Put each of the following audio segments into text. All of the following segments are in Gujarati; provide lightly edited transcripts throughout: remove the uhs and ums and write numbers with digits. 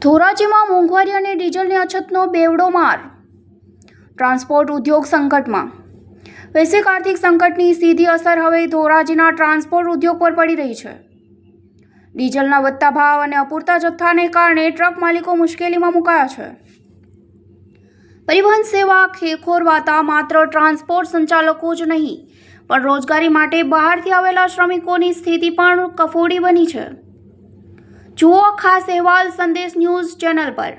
ધોરાજીમાં મોંઘવારી અને ડીઝલની અછતનો બેવડો માર. ટ્રાન્સપોર્ટ ઉદ્યોગ સંકટમાં. વૈશ્વિક આર્થિક સંકટની સીધી અસર હવે ધોરાજીના ટ્રાન્સપોર્ટ ઉદ્યોગ પર પડી રહી છે. ડીઝલના વધતા ભાવ અને અપૂરતા જથ્થાને કારણે ટ્રક માલિકો મુશ્કેલીમાં મુકાયા છે. પરિવહન સેવા ખોરવાતા માત્ર ટ્રાન્સપોર્ટ સંચાલકો જ નહીં પણ રોજગારી માટે બહારથી આવેલા શ્રમિકોની સ્થિતિ પણ કફોડી બની છે. જુઓ ખાસ અહેવાલ સંદેશ ન્યૂઝ ચેનલ પર.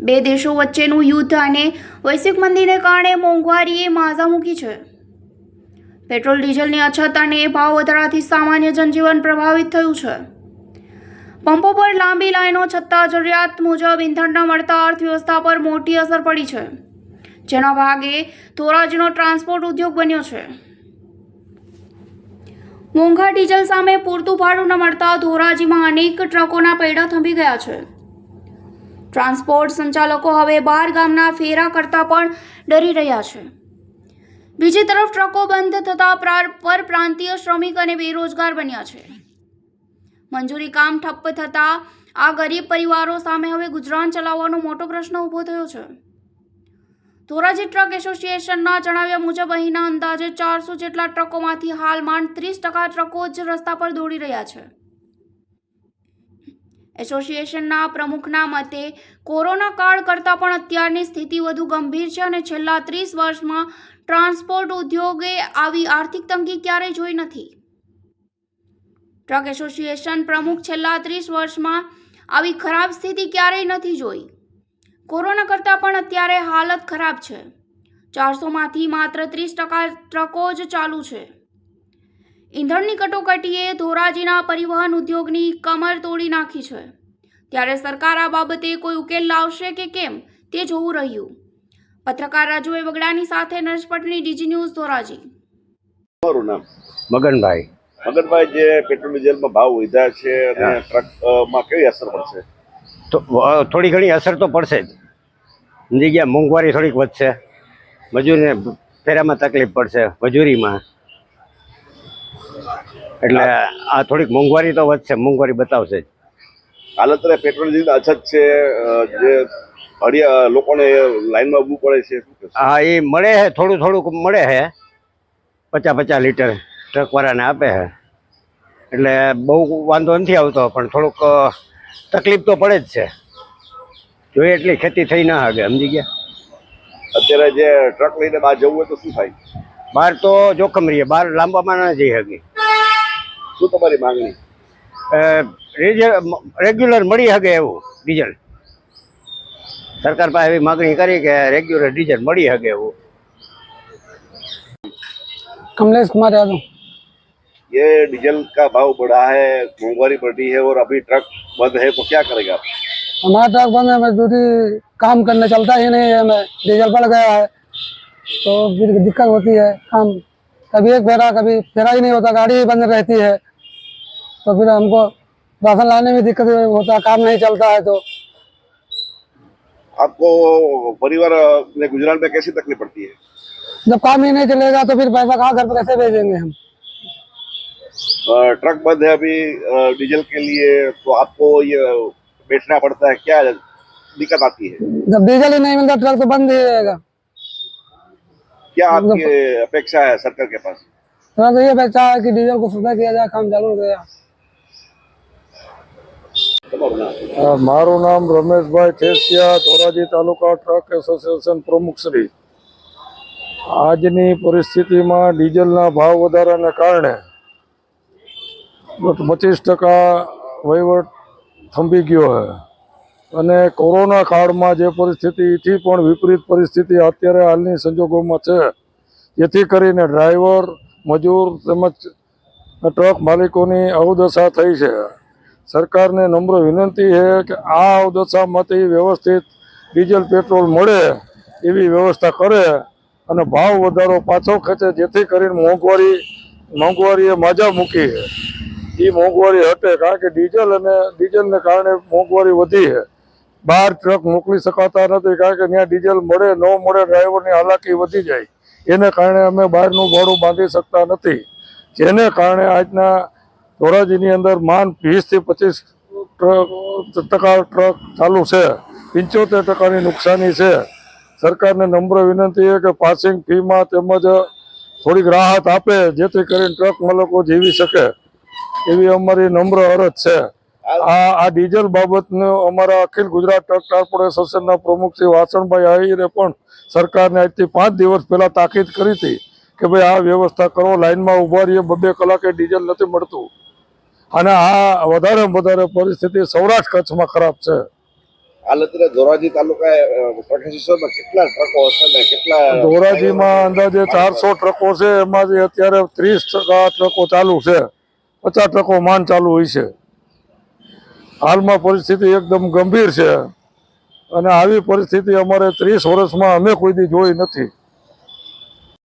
બે દેશો વચ્ચેનું યુદ્ધ અને વૈશ્વિક મંદીને કારણે મોંઘવારીએ માઝા મૂકી છે. પેટ્રોલ ડીઝલની અછત અને ભાવ વધારાથી સામાન્ય જનજીવન પ્રભાવિત થયું છે. પંપો પર લાંબી લાઈનો છતાં જરૂરિયાત મુજબ ઇંધણ ન મળતા અર્થવ્યવસ્થા પર મોટી અસર પડી છે, જેના ભાગે ધોરાજીનો ટ્રાન્સપોર્ટ ઉદ્યોગ બન્યો છે. મોંઘા ડીઝલ સામે પૂરતું ભાડું ન મળતા ધોરાજીમાં અનેક ટ્રકોના પૈડા થંભી ગયા છે. ટ્રાન્સપોર્ટ સંચાલકો હવે બહાર ગામના ફેરા કરતા પણ ડરી રહ્યા છે. બીજી તરફ ટ્રકો બંધ થતાં પરપ્રાંતીય શ્રમિક અને બેરોજગાર બન્યા છે. મંજૂરી કામ ઠપ્પ થતાં આ ગરીબ પરિવારો સામે હવે ગુજરાન ચલાવવાનો મોટો પ્રશ્ન ઊભો થયો છે. ધોરાજી ટ્રક એસોસિએશનના જણાવ્યા મુજબ અહીંના અંદાજે 400 જેટલા ટ્રકોમાંથી હાલમાં 30% ટ્રકો જ રસ્તા પર દોડી રહ્યા છે. એસોસિએશનના પ્રમુખના મતે કોરોના કાળ કરતાં પણ અત્યારની સ્થિતિ વધુ ગંભીર છે અને છેલ્લા 30 વર્ષમાં ટ્રાન્સપોર્ટ ઉદ્યોગે આવી આર્થિક તંગી ક્યારેય જોઈ નથી. ટ્રક એસોસિએશન પ્રમુખ છેલ્લા 30 વર્ષમાં આવી ખરાબ સ્થિતિ ક્યારેય નથી જોઈ. કોરોના કરતાં પણ અત્યારે હાલત ખરાબ છે. 400માંથી માત્ર 30% ટ્રકો જ ચાલુ છે. ઈંધણની કટોકટીએ ધોરાજીના પરિવહન ઉદ્યોગની કમર તોડી નાખી છે. ત્યારે સરકાર આ બાબતે કોઈ ઉકેલ લાવશે કે કેમ તે જોવું રહ્યું. પત્રકાર રાજુ બગડાની સાથે નરેશ પટણી, ડીજી ન્યૂઝ, ધોરાજી. તમારું નામ? મગનભાઈ. મગનભાઈ, જે પેટ્રોલ ડીઝલમાં ભાવ વધ્યા છે અને ટ્રકમાં કેવી અસર પડશે? તો થોડી ઘણી અસર તો પડશે જ. જગ્યા મોંઘવારી થોડીક વધશે, મજૂરીને ફેરામાં તકલીફ પડશે, મજૂરીમાં. એટલે આ થોડીક મોંઘવારી તો વધશે, મોંઘવારી બતાવશે જ. હાલ અત્યારે પેટ્રોલ ડીઝલની અછત છે, જે લોકોને લાઈનમાં ઊભું પડે છે. હા, એ મળે છે, થોડું થોડુંક મળે છે. 50-50 લીટર ટ્રકવાળાને આપે છે, એટલે બહુ વાંધો નથી આવતો. પણ થોડુંક તકલીફ તો પડે જ છે. જોઈએ એટલી ખેતી થઈ ના શકે, સમજી ગયા. અત્યારે જે ટ્રક લઈને બહાર જવું હોય તો શું થાય? બહાર તો જોખમ રહીએ, બહાર લાંબામાં ના જઈ શકે. શું તમારી માંગણી? રેગ્યુલર મળી શકે એવું ડીઝલ. સરકાર પાસે એવી માગણી કરી કે રેગ્યુલર ડીઝલ મળી શકે એવું. कमलेश कुमार यादव। ये डीजल का भाव बढ़ा है, मोहंगारी बढ़ी है और अभी ट्रक बंद है, तो क्या करेगा आप? हमारा ट्रक बंद है, मजदूरी काम करने चलता ही नहीं है, हमें डीजल बढ़ गया है तो फिर दिक्कत होती है। काम कभी एक फेरा, कभी फेरा ही नहीं होता, गाड़ी ही बंद रहती है तो फिर हमको राशन लाने में दिक्कत होता है, काम नहीं चलता है। तो आपको परिवार में गुजरान में कैसी तकलीफ पड़ती है? जब काम ही नहीं चलेगा तो फिर पैसा कहाँ घर पर कैसे भेजेंगे हम? ट्रक बंद है अभी डीजल के लिए, तो आपको ये बेचना पड़ता है, क्या दिक्कत आती है? जब डीजल ही नहीं मिलता ट्रक तो बंद ही रहेगा। क्या आपकी अपेक्षा है सरकार के पास? तो ये अपेक्षा है कि डीजल को सस्ता किया जाए, काम चालू रहे। મારું નામ રમેશભાઈ થેસિયા, ધોરાજી તાલુકા ટ્રક એસોસિએશન પ્રમુખ શ્રી. આજની પરિસ્થિતિમાં ડીઝલના ભાવ વધારાને કારણે 25% વહીવટ થંભી ગયો છે અને કોરોના કાળમાં જે પરિસ્થિતિથી પણ વિપરીત પરિસ્થિતિ અત્યારે હાલની સંજોગોમાં છે, જેથી કરીને ડ્રાઈવર, મજૂર તેમજ ટ્રક માલિકોની અવદશા થઈ છે. સરકારને નમ્ર વિનંતી છે કે આ અવદશામાંથી વ્યવસ્થિત ડીઝલ પેટ્રોલ મળે એવી વ્યવસ્થા કરે અને ભાવ વધારો પાછો ખેંચે, જેથી કરીને મોંઘવારીએ માજા મૂકી છે એ મોંઘવારી હટે. કારણ કે ડીઝલને કારણે મોંઘવારી વધી છે. બહાર ટ્રક મોકલી શકાતા નથી, કારણ કે ત્યાં ડીઝલ મળે ન મળે, ડ્રાઈવરની હાલાકી વધી જાય. એને કારણે અમે બહારનું ભાડું બાંધી શકતા નથી, જેને કારણે આજના ધોરાજીની અંદર માંડ 20 થી 25 ટ્રક ચાલુ છે, 75% નુકસાની છે. સરકારને નમ્ર વિનંતી છે કે પાસિંગ ફીમાં તેમજ થોડીક રાહત આપે જેથી કરીને ટ્રક માલકો જીવી શકે એવી અમારી નમ્ર અરજ છે. આ ડીઝલ બાબતનું અમારા અખિલ ગુજરાત ટ્રક ટ્રાન્સપોર્ટ એસોસિએશનના પ્રમુખ શ્રી વાસણભાઈ આહિરે પણ સરકારને આજથી 5 દિવસ પહેલા તાકીદ કરી હતી કે ભાઈ આ વ્યવસ્થા કરો, લાઇનમાં ઊભા રહીએ, 2 કલાકે ડીઝલ નથી મળતું. અને આ વધારે પરિસ્થિતિ સૌરાષ્ટ્ર કચ્છમાં ખરાબ છે. હાલ અત્યારે ધોરાજી તાલુકા ટ્રક એસોસિએશનમાં કેટલા ટ્રકો હશે ને કેટલા? ધોરાજીમાં અંદાજે 400 ટ્રકો છે, એમાંથી અત્યારે 30% ટ્રકો ચાલુ છે, 50 ટ્રકો માંડ ચાલુ હોય છે. હાલમાં પરિસ્થિતિ એકદમ ગંભીર છે અને આવી પરિસ્થિતિ અમારે 30 વર્ષમાં અમે કોઈ દી જોઈ નથી.